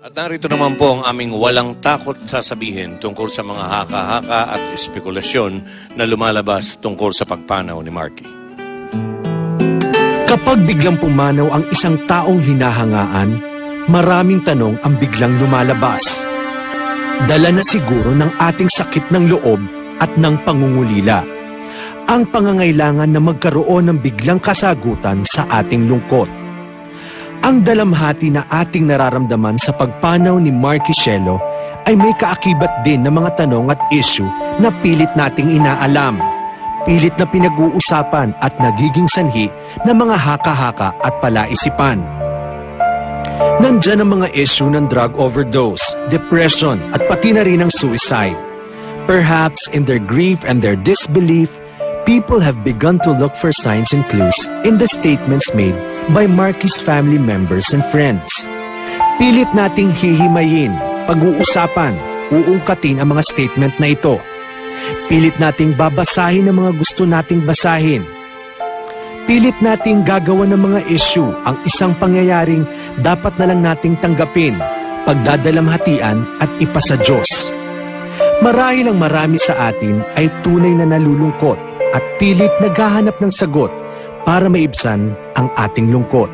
At narito naman po ang aming walang takot sasabihin tungkol sa mga haka-haka at espekulasyon na lumalabas tungkol sa pagpanaw ni Marky. Kapag biglang pumanaw ang isang taong hinahangaan, maraming tanong ang biglang lumalabas. Dala na siguro ng ating sakit ng loob at ng pangungulila. Ang pangangailangan na magkaroon ng biglang kasagutan sa ating lungkot. Ang dalamhati na ating nararamdaman sa pagpanaw ni Marky Cielo ay may kaakibat din ng mga tanong at issue na pilit nating inaalam. Pilit na pinag-uusapan at nagiging sanhi ng mga haka-haka at palaisipan. Nandyan ang mga issue ng drug overdose, depression at pati na rin ang suicide. Perhaps in their grief and their disbelief, people have begun to look for signs and clues in the statements made by Marky's family members and friends. Pilit nating hihimayin, pag-uusapan, uungkatin ang mga statement na ito. Pilit nating babasahin ang mga gusto nating basahin. Pilit nating gagawa ng mga issue ang isang pangyayaring dapat na lang nating tanggapin, pagdadalamhatian at ipasa Diyos. Marahil ang marami sa atin ay tunay na nalulungkot at pilit naghahanap ng sagot para maibsan ang ating lungkot.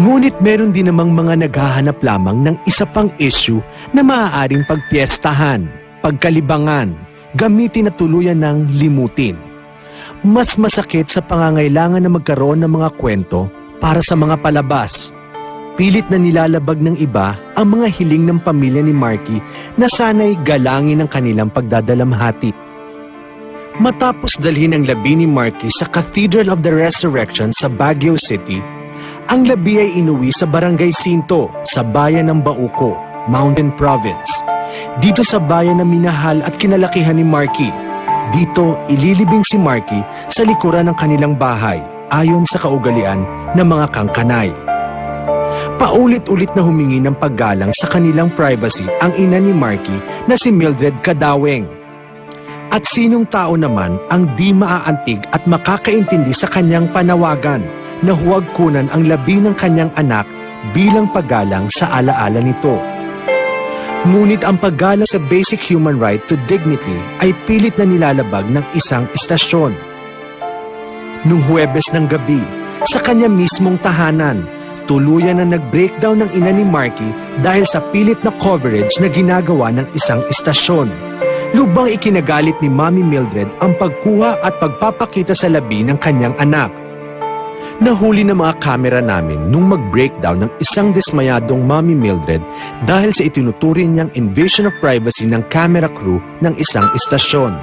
Ngunit meron din namang mga naghahanap lamang ng isa pang issue na maaaring pagpiestahan, pagkalibangan, gamitin na tuluyan ng limutin. Mas masakit sa pangangailangan na magkaroon ng mga kwento para sa mga palabas. Pilit na nilalabag ng iba ang mga hiling ng pamilya ni Marky na sana'y galangin ang kanilang pagdadalamhati. Matapos dalhin ang labi ni Marky sa Cathedral of the Resurrection sa Baguio City, ang labi ay inuwi sa Barangay Sinto sa bayan ng Bauco, Mountain Province. Dito sa bayan na minahal at kinalakihan ni Marky. Dito ililibing si Marky sa likuran ng kanilang bahay ayon sa kaugalian ng mga kangkanay. Paulit-ulit na humingi ng paggalang sa kanilang privacy ang ina ni Marky na si Mildred Cadaweng. At sinong tao naman ang di maaantig at makakaintindi sa kanyang panawagan na huwag kunan ang labi ng kanyang anak bilang paggalang sa alaala nito. Ngunit ang paggalang sa basic human right to dignity ay pilit na nilalabag ng isang istasyon. Nung Huwebes ng gabi, sa kanya mismong tahanan, tuluyan na nag-breakdown ng ina ni Marky dahil sa pilit na coverage na ginagawa ng isang istasyon. Lubang ikinagalit ni Mami Mildred ang pagkuha at pagpapakita sa labi ng kanyang anak. Nahuli ng mga kamera namin nung mag-breakdown ng isang dismayadong Mami Mildred dahil sa itinuturing niyang invasion of privacy ng camera crew ng isang istasyon.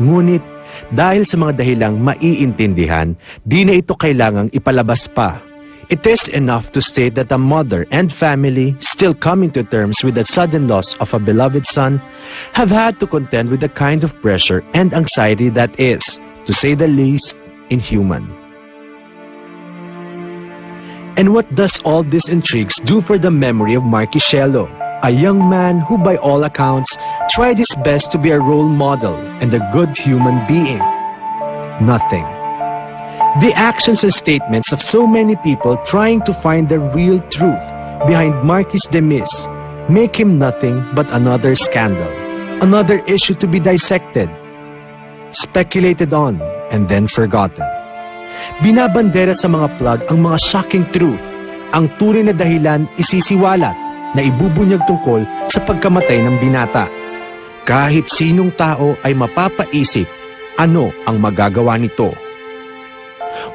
Ngunit dahil sa mga dahilang maiintindihan, di na ito kailangang ipalabas pa. It is enough to state that a mother and family, still coming to terms with the sudden loss of a beloved son, have had to contend with the kind of pressure and anxiety that is, to say the least, inhuman. And what does all these intrigues do for the memory of Marky Cielo, a young man who by all accounts tried his best to be a role model and a good human being? Nothing. The actions and statements of so many people trying to find the real truth behind Marky's demise make him nothing but another scandal, another issue to be dissected, speculated on, and then forgotten. Binabandera sa mga plug ang mga shocking truth, ang tunay na dahilan isisiwalat na ibubunyag tungkol sa pagkamatay ng binata. Kahit sinong tao ay mapapaisip ano ang magagawa nito.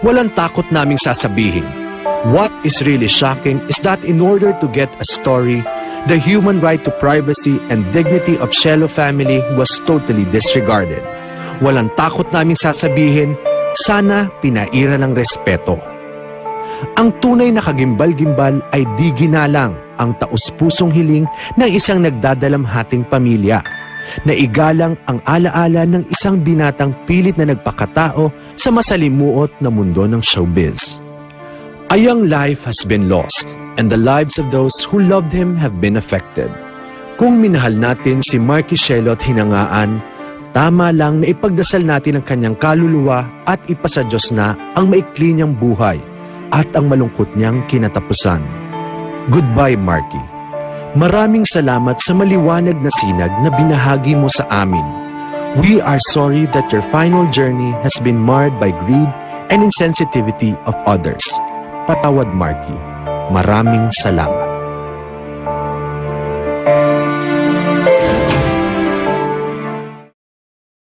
Walang takot naming sasabihin. What is really shocking is that in order to get a story, the human right to privacy and dignity of Cielo family was totally disregarded. Walang takot naming sasabihin, sana pinaira ng respeto. Ang tunay na kagimbal-gimbal ay di ginalang ang taus-pusong hiling ng isang nagdadalamhating pamilya, na igalang ang alaala ng isang binatang pilit na nagpakatao sa masalimuot na mundo ng showbiz. A young life has been lost, and the lives of those who loved him have been affected. Kung minahal natin si Marky Cielo at hinangaan, tama lang na ipagdasal natin ang kanyang kaluluwa at ipasa Diyos na ang maikli niyang buhay at ang malungkot niyang kinatapusan. Goodbye, Marky. Maraming salamat sa maliwanag na sinag na binahagi mo sa amin. We are sorry that your final journey has been marred by greed and insensitivity of others. Patawad, Marky. Maraming salamat.